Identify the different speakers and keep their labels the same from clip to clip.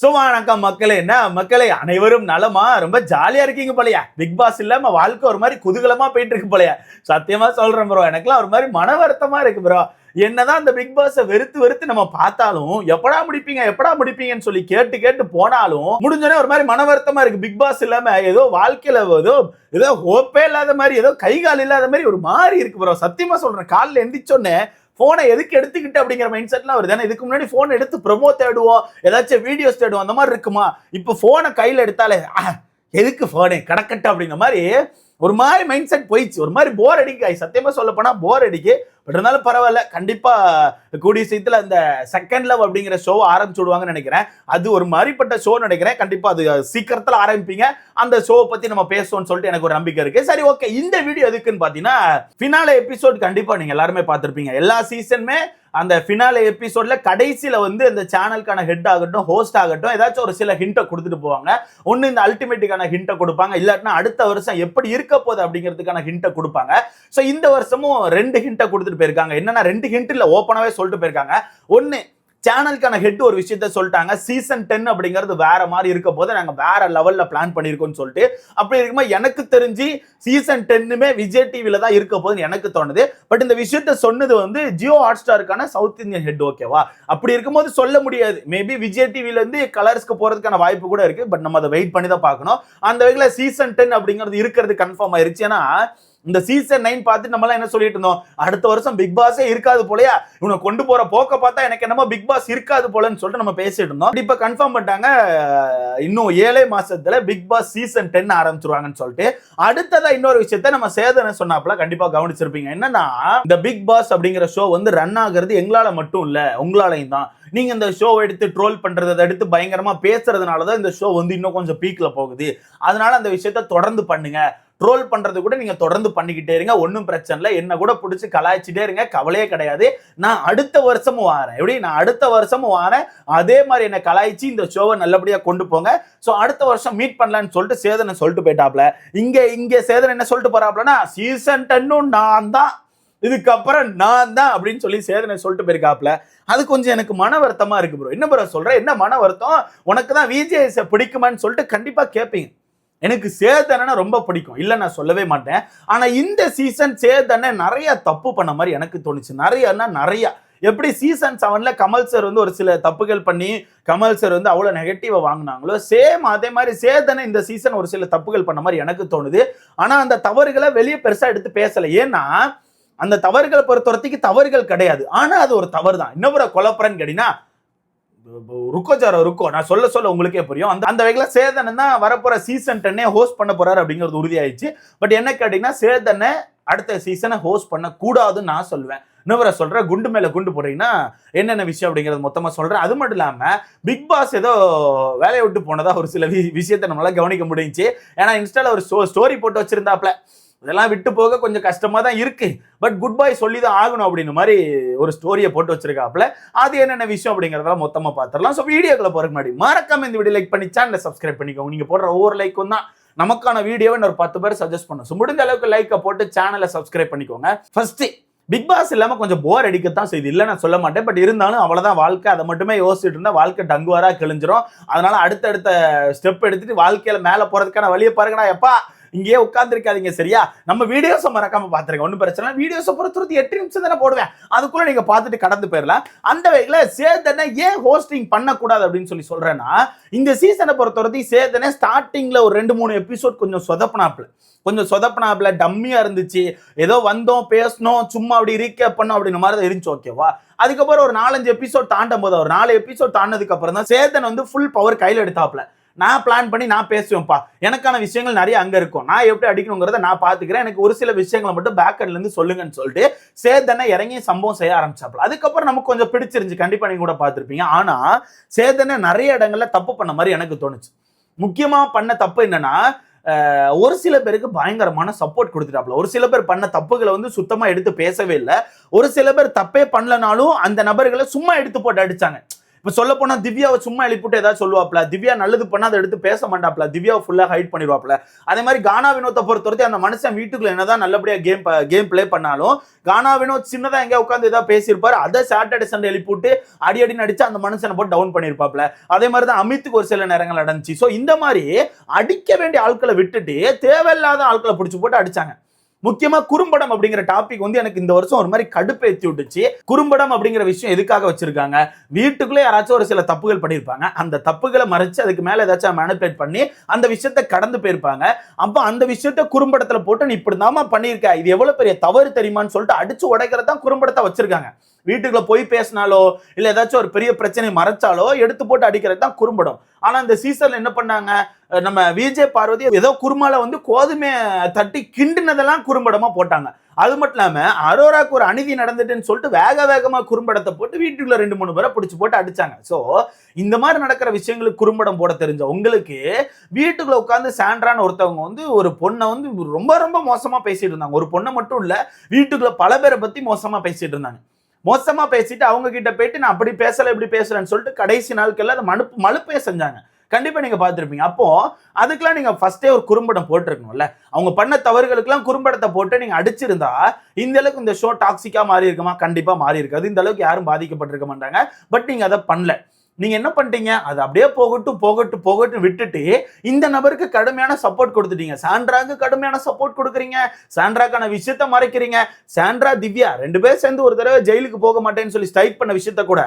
Speaker 1: வணக்கம் மக்களே. என்ன மக்களே, அனைவரும் நலமா? ரொம்ப ஜாலியா இருக்கீங்க போலயா? பிக் பாஸ் இல்லாம வாழ்க்கை ஒரு மாதிரி குதூகலமா போயிட்டு இருக்கு போலயா? சத்தியமா சொல்றேன் ப்ரோ, எனக்குலாம் ஒரு மாதிரி மன வருத்தமா இருக்கு ப்ரோ. என்னதான் இந்த பிக் பாஸை வெறுத்து வெறுத்து நம்ம பார்த்தாலும், எப்படா முடிப்பீங்கன்னு சொல்லி கேட்டு கேட்டு போனாலும் முடிஞ்சோடனே ஒரு மாதிரி மன வருத்தமா இருக்கு. பிக் பாஸ் இல்லாம ஏதோ வாழ்க்கையில ஏதோ ஹோப்பே இல்லாத மாதிரி, ஏதோ கை கால் இல்லாத மாதிரி ஒரு மாதிரி இருக்கு ப்ரோ. சத்தியமா சொல்றேன், காலில் எந்திரிச்சோன்னே போனை எதுக்கு எடுத்துக்கிட்டு அப்படிங்கிற மைண்ட் செட்லாம் வருது. ஏன்னா இதுக்கு முன்னாடி போன் எடுத்து ப்ரொமோ தேடுவோம், ஏதாச்சும் வீடியோஸ் தேடுவோம், அந்த மாதிரி இருக்குமா? இப்போ போனை கையில் எடுத்தாலே எதுக்கு போனே கடக்கட்ட அப்படிங்கிற மாதிரி ஒரு மாதிரி மைண்ட் செட் போயிடுச்சு. ஒரு மாதிரி போர் அடிக்கு. சத்தியமா சொல்ல போனா போர் அடிக்கு. பட் இருந்தாலும் பரவாயில்ல, கண்டிப்பா கூடிய சீக்கிரத்தில் அந்த செகண்ட் லவ் அப்படிங்கிற ஷோ ஆரம்பிச்சு விடுவாங்கன்னு நினைக்கிறேன். அது ஒரு மாதிரிப்பட்ட ஷோ நினைக்கிறேன். கண்டிப்பா அது சீக்கிரத்தில் ஆரம்பிப்பீங்க. அந்த ஷோவை பத்தி நம்ம பேசுவோம்னு சொல்லிட்டு எனக்கு ஒரு நம்பிக்கை இருக்கு. சரி, ஓகே. இந்த வீடியோ எதுக்குன்னு பாத்தீங்கன்னா, ஃபினாலே எபிசோட் கண்டிப்பா நீங்க எல்லாருமே பார்த்திருப்பீங்க. எல்லா சீசனுமே அந்த ஃபினாலே எபிசோட்ல கடைசியில இந்த சேனலுக்கான ஹெட் ஆகட்டும், ஹோஸ்ட் ஆகட்டும், ஏதாச்சும் ஒரு சில ஹிண்ட்டை கொடுத்துட்டு போவாங்க. ஒன்னு இந்த அல்டிமேட்டுக்கான ஹிண்ட்டை கொடுப்பாங்க, இல்லாட்டினா அடுத்த வருஷம் எப்படி இருக்க போகுது அப்படிங்கிறதுக்கான ஹிண்ட்டை கொடுப்பாங்க. ஸோ இந்த வருஷமும் 2 ஹிண்ட்டை கொடுத்துட்டு போயிருக்காங்க. என்னன்னா 2 ஹிண்ட் இல்ல, ஓப்பனாவே சொல்லிட்டு போயிருக்காங்க. ஒன்னு, சேனலுக்கான ஹெட் ஒரு விஷயத்த சொல்லிட்டாங்க, சீசன் 10 அப்படிங்கிறது வேற மாதிரி இருக்க போது நாங்க வேற லெவல்ல பிளான் பண்ணிருக்கோம்னு சொல்லிட்டு. அப்படி இருக்கும்போது எனக்கு தெரிஞ்சு சீசன் 10மே விஜய் டிவில தான் இருக்க போதுன்னு எனக்கு தோணுது. பட் இந்த விஷயத்த சொன்னது ஜியோ ஹாட் ஸ்டாருக்கான சவுத் இந்தியன் ஹெட். ஓகேவா? அப்படி இருக்கும்போது சொல்ல முடியாது. மேபி விஜய் டிவில இருந்து கலர்ஸ்க்கு போறதுக்கான வாய்ப்பு கூட இருக்கு. பட் நம்ம அதை வெயிட் பண்ணி தான் பார்க்கணும். அந்த வகையில சீசன் 10 அப்படிங்கிறது இருக்கிறது கன்ஃபார்ம் ஆயிருச்சு. ஏன்னா இந்த சீசன் 9 பார்த்து நம்ம என்ன சொல்லிட்டு இருந்தோம், அடுத்த வருஷம் பிக் பாஸே இருக்காது போலயா, இவனை கொண்டு போற போக்க பார்த்தா எனக்கு என்னமோ பிக் பாஸ் இருக்காது போலன்னு சொல்லிட்டு நம்ம பேசிட்டு இருந்தோம். இப்ப கன்ஃபார்ம் பண்ணிட்டாங்க, இன்னும் 7 மாசத்துல பிக் பாஸ் சீசன் 10 ஆரம்பிச்சிருவாங்கன்னு சொல்லிட்டு. அடுத்ததா இன்னொரு விஷயத்த நம்ம சேதனை சொன்னாப்ல கண்டிப்பா கவனிச்சிருப்பீங்க. என்னன்னா, இந்த பிக் பாஸ் அப்படிங்கிற ஷோ ரன் ஆகுறது எங்களால மட்டும் இல்ல, உங்களாலையும் தான். நீங்க இந்த ஷோ எடுத்து ட்ரோல் பண்றது, அதை எடுத்து பயங்கரமா பேசுறதுனாலதான் இந்த ஷோ இன்னும் கொஞ்சம் பீக்ல போகுது. அதனால அந்த விஷயத்த தொடர்ந்து பண்ணுங்க. ட்ரோல் பண்றது கூட நீங்க தொடர்ந்து பண்ணிக்கிட்டே இருங்க, ஒன்னும் பிரச்சனை இல்லை. என்ன கூட பிடிச்சி கலாய்ச்சிட்டே இருங்க, கவலையே கிடையாது. நான் அடுத்த வருஷமும் வாரேன். எப்படி நான் அடுத்த வருஷமும் வாரேன், அதே மாதிரி என்ன கலாய்ச்சி இந்த ஷோவை நல்லபடியா கொண்டு போங்க. ஸோ அடுத்த வருஷம் மீட் பண்ணலான்னு சொல்லிட்டு சேதனை சொல்லிட்டு போயிட்டாப்ல. இங்க சேதனை என்ன சொல்லிட்டு போறாப்லன்னா, சீசன் 10 நான் தான், இதுக்கப்புறம் நான் தான் அப்படின்னு சொல்லி சேதனை சொல்லிட்டு போயிருக்காப்ல. அது கொஞ்சம் எனக்கு மன வருத்தமா இருக்கு ப்ரோ. என்ன ப்ரோ சொல்ற, என்ன மன வருத்தம்? உனக்கு தான் விஜய் பிடிக்குமான்னு சொல்லிட்டு கண்டிப்பா கேட்பீங்க. எனக்கு சேதனை ரொம்ப பிடிக்கும், இல்ல நான் சொல்லவே மாட்டேன். ஆனா இந்த சீசன் சேதனை நிறைய தப்பு பண்ண மாதிரி எனக்கு தோணுச்சு. நிறைய எப்படி சீசன் 7ல கமல் சார் ஒரு சில தப்புகள் பண்ணி கமல் சார் அவ்வளவு நெகட்டிவா வாங்கினாங்களோ, சேம் அதே மாதிரி சேதனை இந்த சீசன் ஒரு சில தப்புகள் பண்ண மாதிரி எனக்கு தோணுது. ஆனா அந்த தவறுகளை வெளியே பெருசா எடுத்து பேசல. ஏன்னா அந்த தவறுகளை பொறுத்தவரைக்கும் தவறுகள் கிடையாது, ஆனா அது ஒரு தவறு தான். இன்னொரு கொலப்புறன்னு கேட்டீங்கன்னா, ருக்கோ நான் சொல்ல உங்களுக்கே புரியும். அந்த வகையில சேதனை தான் வரப்போற சீசன் 10 ஹோஸ்ட் பண்ண போறாரு அப்படிங்கிறது உறுதியாயிடுச்சு. பட் என்ன கேட்டீங்கன்னா, சேதனை அடுத்த சீசனை ஹோஸ்ட் பண்ண கூடாதுன்னு நான் சொல்லுவேன். இன்னொரு சொல்றேன், குண்டு மேல குண்டு போடுறீங்கன்னா என்னென்ன விஷயம் அப்படிங்கிறது மொத்தமா சொல்றேன். அது மட்டும் இல்லாம பிக் பாஸ் ஏதோ வேலையை விட்டு போனதா ஒரு சில விஷயத்தை நம்மளால கவனிக்க முடிஞ்சுச்சு. ஏன்னா இன்ஸ்டால ஒரு ஸ்டோரி போட்டு வச்சிருந்தாப்ல, இதெல்லாம் விட்டு போக கொஞ்சம் கஷ்டமா தான் இருக்கு, பட் குட் பை சொல்லி தான் ஆகணும் அப்படின்னு மாதிரி ஒரு ஸ்டோரியை போட்டு வச்சிருக்காப்ல. அது என்னென்ன விஷயம் அப்படிங்கறதெல்லாம் மொத்தமா பார்த்துடலாம். ஸோ வீடியோக்குள்ள போறதுக்கு முன்னாடி மறக்காம இந்த வீடியோ லைக் பண்ணி சேனலை சப்ஸ்கிரைப் பண்ணிக்கோங்க. நீங்க போடுற ஒவ்வொரு லைக்கும் தான் நமக்கான வீடியோவை ஒரு 10 பேர் சஜஸ்ட் பண்ணும். ஸோ முடிஞ்ச அளவுக்கு லைக்கை போட்டு சேனலை சப்ஸ்கிரைப் பண்ணிக்கோங்க. ஃபர்ஸ்ட், பிக் பாஸ் இல்லாம கொஞ்சம் போர் அடிக்கத்தான் செய்யுது, இல்லை நான் சொல்ல மாட்டேன். பட் இருந்தாலும் அவ்வளவுதான் வாழ்க்கை. அதை மட்டுமே யோசிச்சுட்டு இருந்தா வாழ்க்கை டங்குவாரா கிழிஞ்சிரும். அதனால அடுத்தடுத்த ஸ்டெப் எடுத்துட்டு வாழ்க்கையில மேல போறதுக்கான வழியை பாருங்கடா. எப்பா இங்கேயே உட்கார்ந்துருக்காதீங்க, சரியா? நம்ம வீடியோஸை மறக்காம பாத்துருங்க, ஒன்றும் பிரச்சனை. வீடியோஸை பொறுத்தவரைக்கும் 8 நிமிஷம் தானே போடுவேன், அதுக்குள்ள நீங்க பார்த்துட்டு கடந்து போயிடலாம். அந்த வகையில சேதனை ஏன் ஹோஸ்டிங் பண்ணக்கூடாது அப்படின்னு சொல்லி சொல்றேன்னா, இந்த சீசனை பொறுத்தவரைக்கும் சேதனை ஸ்டார்டிங்ல ஒரு 2-3 எபிசோட் கொஞ்சம் சொதப்பினாப்ல டம்மியா இருந்துச்சு. ஏதோ வந்தோம் பேசணும், சும்மா அப்படி ரீகேப் பண்ணோம் அப்படின்ற மாதிரி தான் இருந்துச்சு. ஓகேவா? அதுக்கப்புறம் ஒரு 4-5 எபிசோட் தாண்டும் போது, ஒரு 4 எபிசோட் தாண்டதுக்கு அப்புறம் தான் சேதன் ஃபுல் பவர் கையில் எடுத்தாப்ல. நான் பிளான் பண்ணி நான் பேசுவேன்ப்பா, எனக்கான விஷயங்கள் நிறைய அங்க இருக்கும், நான் எப்படி அடிக்கணுங்கிறத நான் பாத்துக்கிறேன், எனக்கு ஒரு சில விஷயங்களை மட்டும் பேக்கெண்ட்ல இருந்து சொல்லுங்கன்னு சொல்லிட்டு சேதனை இறங்கி சம்பவம் செய்ய ஆரம்பிச்சாப்ல. அதுக்கப்புறம் நமக்கு கொஞ்சம் பிடிச்சிருந்துச்சு, கண்டிப்பா நீங்க கூட பார்த்திருப்பீங்க. ஆனா சேதனை நிறைய இடங்கள்ல தப்பு பண்ண மாதிரி எனக்கு தோணுச்சு. முக்கியமா பண்ண தப்பு என்னன்னா, ஒரு சில பேருக்கு பயங்கரமான சப்போர்ட் கொடுத்துட்டாப்ல. ஒரு சில பேர் பண்ண தப்புகளை சுத்தமா எடுத்து பேசவே இல்லை. ஒரு சில பேர் தப்பே பண்ணலனாலும் அந்த நபர்களை சும்மா எடுத்து போட்டு அடிச்சாங்க. இப்ப இப்ப சொல்ல போனா திவ்யாவை சும்மா எழுப்பிட்டு ஏதாவது சொல்லுவாப்ல, திவ்யா நல்லது பண்ணா அதை எடுத்து பேச மாட்டாப்ல, திவ்யாவை ஃபுல்லா ஹைட் பண்ணிடுவாப்ல. அதே மாதிரி கானா வினோத்தை பொறுத்தவரைக்கும் அந்த மனுஷன் வீட்டுக்குள்ள என்னதான் நல்லபடியா கேம் பிளே பண்ணாலும் கானா வினோத் சின்னதா எங்க உட்காந்து ஏதாவது பேசியிருப்பாரு, அதை சாட்டர்டே சண்டே எழுப்பிட்டு அடி அடி நடிச்சு அந்த மனுஷனை போட்டு டவுன் பண்ணிருப்பாப்ல. அதே மாதிரி தான் அமித்துக்கு ஒரு சில நேரங்கள் நடந்துச்சு. சோ இந்த மாதிரி அடிக்க வேண்டிய ஆட்களை விட்டுட்டு தேவையில்லாத ஆட்களை பிடிச்சு போட்டு அடிச்சாங்க. முக்கியமா குறும்படம் அப்படிங்கிற டாபிக் வந்து எனக்கு இந்த வருஷம் ஒரு மாதிரி கடுப்பேத்தி விட்டுச்சு. குறும்படம் அப்படிங்கிற விஷயம் எதுக்காக வச்சிருக்காங்க? வீட்டுக்குள்ளே யாராச்சும் ஒரு சில தப்புகள் பண்ணியிருப்பாங்க, அந்த தப்புகளை மறைச்சு அதுக்கு மேல ஏதாச்சும் மேனிபுலேட் பண்ணி அந்த விஷயத்தை கடந்து போயிருப்பாங்க. அப்ப அந்த விஷயத்த குறும்படத்துல போட்டு நீ இப்படிதாமா பண்ணியிருக்க, இது எவ்வளவு பெரிய தவறு தெரியுமான்னு சொல்லிட்டு அடிச்சு உடைக்கிறது தான் குறும்படத்தை வச்சிருக்காங்க. வீட்டுக்குள்ள போய் பேசினாலோ இல்ல ஏதாச்சும் ஒரு பெரிய பிரச்சனை மறைச்சாலோ எடுத்து போட்டு அடிக்கிறது தான் குறும்படம். ஆனா இந்த சீசன்ல என்ன பண்ணாங்க, நம்ம விஜய் பார்வதி ஏதோ குறுமால வந்து கோதுமை தட்டி கிண்டினதெல்லாம் குறும்படமா போட்டாங்க. அது மட்டும் இல்லாம அரோராக்கு ஒரு அநீதி நடந்துட்டுன்னு சொல்லிட்டு வேகமா குறும்படத்தை போட்டு வீட்டுக்குள்ள 2-3 பேரை பிடிச்சு போட்டு அடிச்சாங்க. சோ இந்த மாதிரி நடக்கிற விஷயங்களுக்கு குறும்படம் போட தெரிஞ்ச உங்களுக்கு வீட்டுக்குள்ள உட்கார்ந்து சாண்ட்ரான்னு ஒருத்தவங்க வந்து ஒரு பொண்ணை வந்து ரொம்ப மோசமா பேசிட்டு இருந்தாங்க. ஒரு பொண்ணை மட்டும் இல்ல, வீட்டுக்குள்ள பல பேரை பத்தி மோசமா பேசிட்டு இருந்தாங்க. மோசமா பேசிட்டு அவங்க கிட்ட போயிட்டு நான் அப்படி பேசல இப்படி பேசுறேன்னு சொல்லிட்டு கடைசி நாட்கள்ல அதை மலுப்பே செஞ்சாங்க. கண்டிப்பா நீங்க பார்த்திருப்பீங்க. அப்போ அதுக்கெல்லாம் நீங்க ஃபர்ஸ்டே ஒரு குறும்படம் போட்டிருக்கணும்ல. அவங்க பண்ண தவறுகளுக்கெல்லாம் குறும்படத்தை போட்டு நீங்க அடிச்சிருந்தா இந்த அளவுக்கு இந்த ஷோ டாக்ஸிக்கா மாறி இருக்குமா? கண்டிப்பா மாறி இருக்காது. இந்த அளவுக்கு யாரும் பாதிக்கப்பட்டிருக்க மாட்டாங்க. பட் நீங்க அதை பண்ணல. நீங்க என்ன பண்ணிட்டீங்க, அது அப்படியே போகட்டும் விட்டுட்டு இந்த நபருக்கு கடுமையான சப்போர்ட் கொடுத்துட்டீங்க. சாண்ட்ராக்கு கடுமையான சப்போர்ட் கொடுக்குறீங்க, சாண்ட்ராக்கான விஷயத்த மறைக்கிறீங்க. சாண்ட்ரா திவ்யா 2 பேர் சேர்ந்து ஒரு தடவை ஜெயிலுக்கு போக மாட்டேன்னு சொல்லி ஸ்ட்ரைக் பண்ண விஷயத்த கூட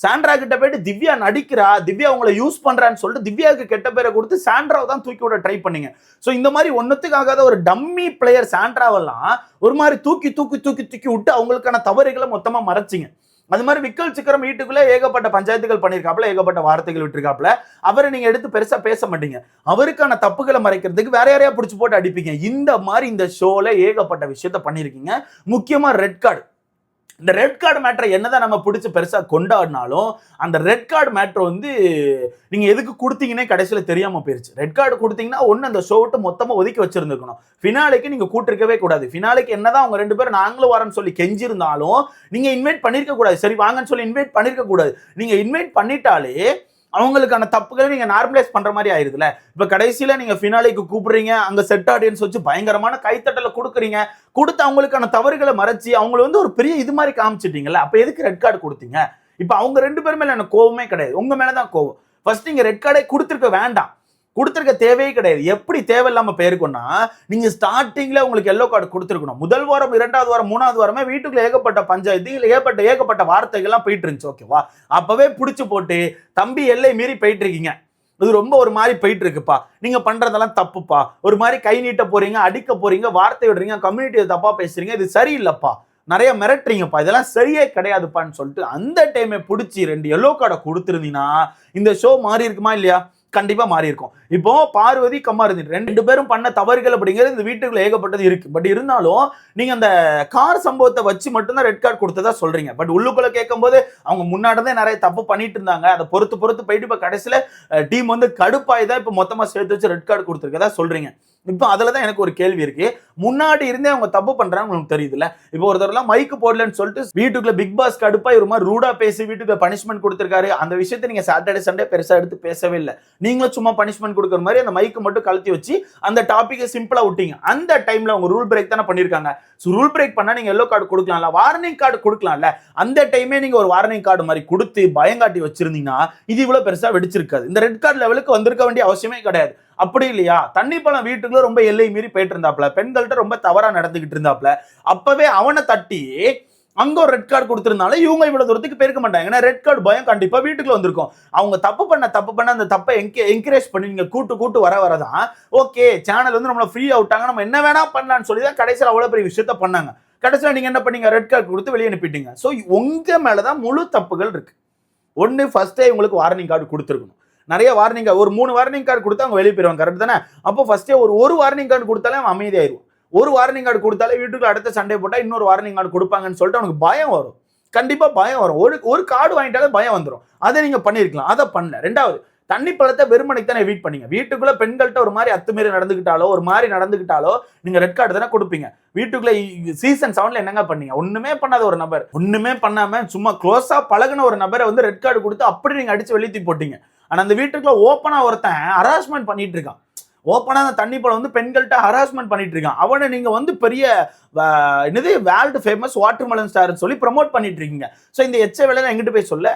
Speaker 1: சாண்ட்ரா கிட்ட போயிட்டு திவ்யா நடிக்கிறா, திவ்யா உங்களை யூஸ் பண்றான்னு சொல்லிட்டு திவ்யாவுக்கு கெட்ட பேரை கொடுத்து சாண்ட்ராவை தான் தூக்கி விட ட்ரை பண்ணீங்க. சோ இந்த மாதிரி ஒன்னுத்துக்காகாத ஒரு டம்மி பிளேயர் சாண்ட்ராவெல்லாம் ஒரு மாதிரி தூக்கி விட்டு அவங்களுக்கான தவறுகளை மொத்தமா மறைச்சிங்க. அது மாதிரி விக்கல் சிக்கரம் வீட்டுக்குள்ள ஏகப்பட்ட பஞ்சாயத்துகள் பண்ணிருக்காப்ல, ஏகப்பட்ட வார்த்தைகள் விட்டுருக்காப்ல. அவரை நீங்க எடுத்து பெருசா பேச மாட்டீங்க. அவருக்கான தப்புகளை மறைக்கிறதுக்கு வேற யாரையா பிடிச்சு போட்டு அடிப்பீங்க. இந்த மாதிரி இந்த ஷோல ஏகப்பட்ட விஷயத்த பண்ணிருக்கீங்க. முக்கியமா ரெட் கார்டு. இந்த ரெட் கார்டு மேட்டரை என்னதான் நம்ம பிடிச்சி பெருசா கொண்டாடினாலும் அந்த ரெட் கார்டு மேட்டர் வந்து நீங்க எதுக்கு கொடுத்தீங்கன்னே கடைசியில தெரியாம போயிருச்சு. ரெட் கார்டு கொடுத்தீங்கன்னா ஒன்னு அந்த ஷோ விட்டு மொத்தமா ஒதுக்கி வச்சிருந்துக்கணும். ஃபினாலேக்கு நீங்க கூட்டிருக்கவே கூடாது. ஃபினாலேக்கு என்னதான் அவங்க 2 பேரும் நாங்களும் வரேன்னு சொல்லி கெஞ்சிருந்தாலும் நீங்க இன்வைட் பண்ணிருக்க கூடாது. சரி வாங்கன்னு சொல்லி இன்வைட் பண்ணிருக்க கூடாது. நீங்க இன்வைட் பண்ணிட்டாலே அவங்களுக்கான தப்புகளை நீங்க நார்மலைஸ் பண்ற மாதிரி ஆயிருதுல. இப்ப கடைசியில நீங்க ஃபினாலேக்கு கூப்பிடுறீங்க, அங்க செட் ஆடியன்ஸ் வச்சு பயங்கரமான கைத்தட்டல கொடுக்குறீங்க, கொடுத்து அவங்களுக்கான தவறுகளை மறைச்சு அவங்களை வந்து ஒரு பெரிய இது மாதிரி காமிச்சிட்டீங்கல்ல. அப்ப எதுக்கு ரெட் கார்டு கொடுத்தீங்க? இப்ப அவங்க 2 பேர் மேல எனக்கு கோவமே கிடையாது, உங்க மேலதான் கோவம். ஃபர்ஸ்ட் நீங்க ரெட் கார்டை கொடுத்துருக்க வேண்டாம், கொடுத்துருக்க தேவையே கிடையாது. எப்படி தேவையில்லாம போயிருக்கும்னா நீங்க ஸ்டார்டிங்ல உங்களுக்கு எல்லோ கார்டு கொடுத்துருக்கணும். முதல் வாரம் 2வது வாரம் 3வது வாரமே வீட்டுக்குள்ள ஏகப்பட்ட பஞ்சாயத்து ஏகப்பட்ட வார்த்தைகள்லாம் போயிட்டு இருந்துச்சு. ஓகேவா? அப்பவே புடிச்சு போட்டு தம்பி எல்லை மீறி போயிட்டு இருக்கீங்க, இது ரொம்ப ஒரு மாதிரி போயிட்டு இருக்குப்பா, நீங்க பண்றதெல்லாம் தப்புப்பா, ஒரு மாதிரி கை நீட்ட போறீங்க, அடிக்க போறீங்க, வார்த்தை விடுறீங்க, கம்யூனிட்டியை தப்பா பேசுறீங்க, இது சரியில்லைப்பா, நிறைய மிரட்டுறீங்கப்பா, இதெல்லாம் சரியே கிடையாதுப்பான்னு சொல்லிட்டு அந்த டைமை பிடிச்சி 2 எல்லோ கார்டை கொடுத்துருந்தீங்கன்னா இந்த ஷோ மாறி இருக்குமா இல்லையா? கண்டிப்பா மாறி இருக்கும். இப்போ பார்வதி கம்மாருதி 2 பேரும் பண்ண தவறுகள் அப்படிங்கிறது இந்த வீட்டுக்குள்ள ஏகப்பட்டது இருக்கு. பட் இருந்தாலும் நீங்க அந்த கார் சம்பவத்தை வச்சு மட்டும்தான் ரெட் கார்டு கொடுத்ததா சொல்றீங்க. பட் உள்ளுக்குள்ள கேட்கும் போது அவங்க முன்னாடிதான் நிறைய தப்பு பண்ணிட்டு இருந்தாங்க, அதை பொறுத்து போயிட்டு இப்ப கடைசியில டீம் வந்து கடுப்பாய்தான் இப்ப மொத்தமா சேர்த்து வச்சு ரெட் கார்டு கொடுத்துருக்கதா சொல்றீங்க. இப்போ அதுலதான் எனக்கு ஒரு கேள்வி இருக்கு. முன்னாடி இருந்தே அவங்க தப்பு பண்றாங்க உங்களுக்கு தெரியுதுல்ல. இப்போ ஒருத்தர்லாம் மைக்கு போடலன்னு சொல்லிட்டு வீட்டுக்குள்ள பிக் பாஸ் கடுப்பா ஒரு மாதிரி ரூடா பேசி வீட்டுக்கு பனிஷ்மெண்ட் கொடுத்திருக்காரு. அந்த விஷயத்தை நீங்க சாட்டர்டே சண்டே பெருசா எடுத்து பேசவே இல்லை. நீங்களும் சும்மா பனிஷ்மெண்ட் கொடுக்குற மாதிரி அந்த மைக்கு மட்டும் கழட்டி வச்சு அந்த டாபிக்கை சிம்பிளா விட்டீங்க. அந்த டைம்ல அவங்க ரூல் பிரேக் தானே பண்ணிருக்காங்க. ரூல் பிரேக் பண்ணா நீங்க எல்லோ கார்டு கொடுக்கலாம்ல, வார்னிங் கார்டு கொடுக்கலாம்ல. அந்த டைமே நீங்க ஒரு வார்னிங் கார்டு மாதிரி கொடுத்து பயங்காட்டி வச்சிருந்தீங்கன்னா இது இவ்வளவு பெருசா வெடிச்சிருக்காது. இந்த ரெட் கார்டு லெவலுக்கு வந்திருக்க வேண்டிய அவசியமே கிடையாது. அப்படி இல்லையா? தண்ணி பழம் வீட்டுக்குள்ள ரொம்ப எல்லை மீறி போயிட்டு இருந்தாப்ல, பெண்கள்கிட்ட ரொம்ப தவறா நடந்துகிட்டு இருந்தாப்ல, அப்பவே அவனை தட்டி அங்க ஒரு ரெட் கார்டு கொடுத்திருந்தாலும் இவங்க இவ்வளவு தூரத்துக்கு போயிருக்க மாட்டாங்க. ஏன்னா ரெட் கார்டு பயம் கண்டிப்பா வீட்டுக்குள்ள வந்திருக்கும். அவங்க தப்பு பண்ண அந்த தப்பை என்கரேஜ் பண்ணி நீங்க கூட்டு வரதான் ஓகே சேனல் வந்து நம்மள ஃப்ரீ அவுட்டாங்க, நம்ம என்ன வேணா பண்ணலாம்னு சொல்லி தான் கடைசியில் அவ்வளவு பெரிய விஷயத்த பண்ணாங்க. கடைசியில் நீங்க என்ன பண்ணீங்க? ரெட் கார்டு கொடுத்து வெளியே அனுப்பிட்டீங்க. சோ உங்க மேலதான் முழு தப்புகள் இருக்கு. ஒன்னு ஃபர்ஸ்டே உங்களுக்கு வார்னிங் கார்டு கொடுத்துருக்கணும். நிறைய வார்னிங் ஒரு 3 வார்னிங் கார்டு கொடுத்தா அவங்க வெளியே போயிருவாங்க. கரெக்ட் தானே? அப்போ ஃபர்ஸ்டே ஒரு வார்னிங் கார்டு கொடுத்தாலே அவன் அமைதியாயிருவான். ஒரு வார்னிங் கார்டு கொடுத்தாலே வீட்டுக்கு அடுத்த சண்டே போட்டா இன்னொரு வார்னிங் கார்டு கொடுப்பாங்கன்னு சொல்லிட்டு அவனுக்கு பயம் வரும். கண்டிப்பா பயம் வரும். ஒரு கார்டு வாங்கிட்டாலே பயம் வந்துடும். அதை நீங்க பண்ணிருக்கலாம், அதை பண்ணல. 2வது தண்ணி பழத்தை வெறுமனைக்கு தானே எவிட் பண்ணீங்க. வீட்டுக்குள்ள பெண்கள்கிட்ட ஒரு மாதிரி அத்துமீறி நடந்துக்கிட்டாலோ ஒரு மாதிரி நடந்துக்கிட்டாலோ நீங்க ரெட் கார்டு தானே கொடுப்பீங்க. வீட்டுக்குள்ள சீசன் 7ல என்னங்க பண்ணீங்க? ஒண்ணுமே பண்ணாத ஒரு நபர், ஒண்ணுமே பண்ணாம சும்மா க்ளோஸா பழகுன ஒரு நபரை வந்து ரெட் கார்டு கொடுத்து அப்படி நீங்க அடிச்சு வெளியே தூக்கி போட்டீங்க. ஆனா அந்த வீட்டுக்குள்ள ஓப்பனா ஒருத்தன் ஹராஸ்மெண்ட் பண்ணிட்டு இருக்கான். ஓப்பனா அந்த தண்ணி பழம் வந்து பெண்கள்கிட்ட ஹராஸ்மெண்ட் பண்ணிட்டு இருக்கான். அவனை நீங்க வந்து பெரிய என்னது வேர்ல்டு ஃபேமஸ் வாட்டர்மெலன் ஸ்டார்னு சொல்லி ப்ரமோட் பண்ணிட்டு இருக்கீங்க. ஸோ இந்த எச்ச வேலை எங்கிட்ட போய் சொல்ல,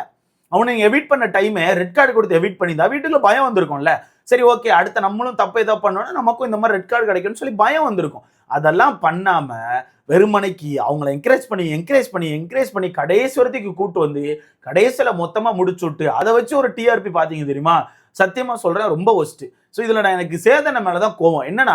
Speaker 1: அவனை நீங்க எவிட் பண்ண டைமே ரெட் கார்டு கொடுத்து எவிட் பண்ணியிருந்தா வீட்டுக்குள்ள பயம் வந்திருக்கும்ல. சரி ஓகே, அடுத்த நம்மளும் தப்பு ஏதோ பண்ணோம்னா நமக்கும் இந்த மாதிரி ரெட் கார்டு கிடைக்கும்னு சொல்லி பயம் வந்திருக்கும். அதெல்லாம் பண்ணாம வெறுமனைக்கு அவங்கள என்கரேஜ் பண்ணி கடைசி வரைக்கும் கூட்டு வந்து கடைசியில மொத்தமா முடிச்சு விட்டு அதை வச்சு ஒரு டிஆர்பி பாத்தீங்க தெரியுமா? சத்தியமா சொல்றேன், ரொம்ப ஒஸ்ட். ஸோ இதுல நான் எனக்கு சேதனை மேலதான் கோவம். என்னன்னா,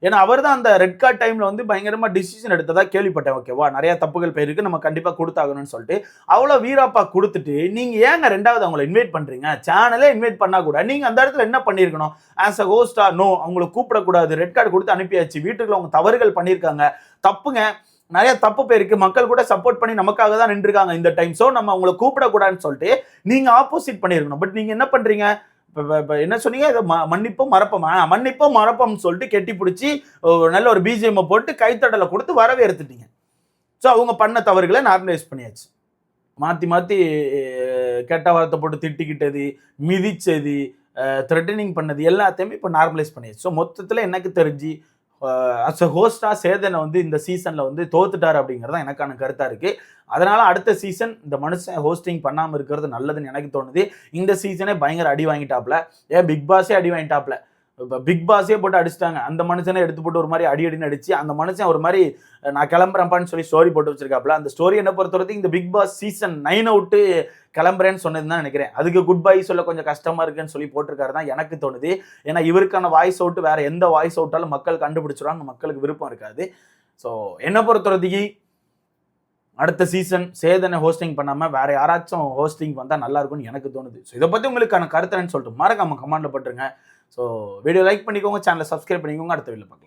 Speaker 1: ஏன்னா அவர் தான் அந்த ரெட் கார்டு டைம்ல வந்து பயங்கரமா டிசிஷன் எடுத்ததா கேள்விப்பட்டேன். ஓகேவா, நிறைய தப்புகள் போயிருக்கு, நம்ம கண்டிப்பா கொடுத்தாகணும்னு சொல்லிட்டு அவ்வளவு வீராப்பா கொடுத்துட்டு நீங்க ஏங்க ரெண்டாவது அவங்களை இன்வைட் பண்றீங்க? சேனலே இன்வைட் பண்ணா கூட நீங்க அந்த இடத்துல என்ன பண்ணிருக்கணும்? ஆஸ் அ ஹோஸ்டா நோ, அவங்களை கூப்பிடக்கூடாது, ரெட் கார்டு கொடுத்து அனுப்பியாச்சு, வீட்டுக்குள்ள அவங்க தவறுகள் பண்ணியிருக்காங்க, தப்புங்க, நிறைய தப்பு போயிருக்கு, மக்கள் கூட சப்போர்ட் பண்ணி நமக்காக தான் நின்றுருக்காங்க இந்த டைம், ஸோ நம்ம அவங்களை கூப்பிடக்கூடாதுன்னு சொல்லிட்டு நீங்க ஆப்போசிட் பண்ணிருக்கணும். பட் நீங்க என்ன பண்றீங்க? என்ன சொன்னீங்க? மன்னிப்போம் மறப்போம்னு சொல்லிட்டு கெட்டி பிடிச்சி நல்ல ஒரு பிஜிஎம் போட்டு கைத்தடலை கொடுத்து வரவேற்றுட்டீங்க. ஸோ அவங்க பண்ண தவறுகளை நார்மலைஸ் பண்ணியாச்சு. மாற்றி கெட்ட வார்த்தை போட்டு திட்டிக்கிட்டது, மிதிச்சது, த்ரெட்டனிங் பண்ணது எல்லாத்தையுமே இப்போ நார்மலைஸ் பண்ணியாச்சு. ஸோ மொத்தத்தில் எனக்கு தெரிஞ்சு அஸ் அ ஹோஸ்டா சேதனை வந்து இந்த சீசன்ல வந்து தோத்துட்டார் அப்படிங்கிறது எனக்கான கருத்தா இருக்கு. அதனால அடுத்த சீசன் இந்த மனுஷன் ஹோஸ்டிங் பண்ணாம இருக்கிறது நல்லதுன்னு எனக்கு தோணுது. இந்த சீசனே பயங்கர அடி வாங்கிட்டாப்ல, பிக் பாஸே அடி வாங்கிட்டாப்ல, பிக் பாஸே போட்டு அடிச்சிட்டாங்க. அந்த மனுஷனை எடுத்து போட்டு ஒரு மாதிரி அடின்னு அடிச்சு அந்த மனுஷன் ஒரு மாதிரி நான் கிளம்புறேன்ப்பான்னு சொல்லி ஸ்டோரி போட்டு வச்சிருக்காப்ல. அந்த ஸ்டோரி என்ன பொறுத்த வரைக்கும் இந்த பிக் பாஸ் சீசன் 9 விட்டு கிளம்புறேன்னு சொன்னது தான் நினைக்கிறேன். அதுக்கு குட் பை சொல்ல கொஞ்சம் கஷ்டமா இருக்குன்னு சொல்லி போட்டிருக்காரு தான் எனக்கு தோணுது. ஏன்னா இவருக்கான வாய்ஸ் அவுட் வேற எந்த வாய்ஸ் அவுட்டாலும் மக்கள் கண்டுபிடிச்சிருவாங்க, மக்களுக்கு விருப்பம் இருக்காது. ஸோ என்ன பொறுத்த வரைக்கும் அடுத்த சீசன் சேதனை ஹோஸ்டிங் பண்ணாம வேற யாராச்சும் ஹோஸ்டிங் வந்தா நல்லா இருக்கும்னு எனக்கு தோணுது. ஸோ இதை பத்தி உங்களுக்கான கருத்துன்னு சொல்லிட்டு மறக்காம கமெண்ட்ல போட்டுருங்க. ஸோ வீடியோ லைக் பண்ணிக்கோங்க, சேனலை சப்ஸ்கிரைப் பண்ணிக்கோங்க. அடுத்த வீடியோல பார்க்கலாம்.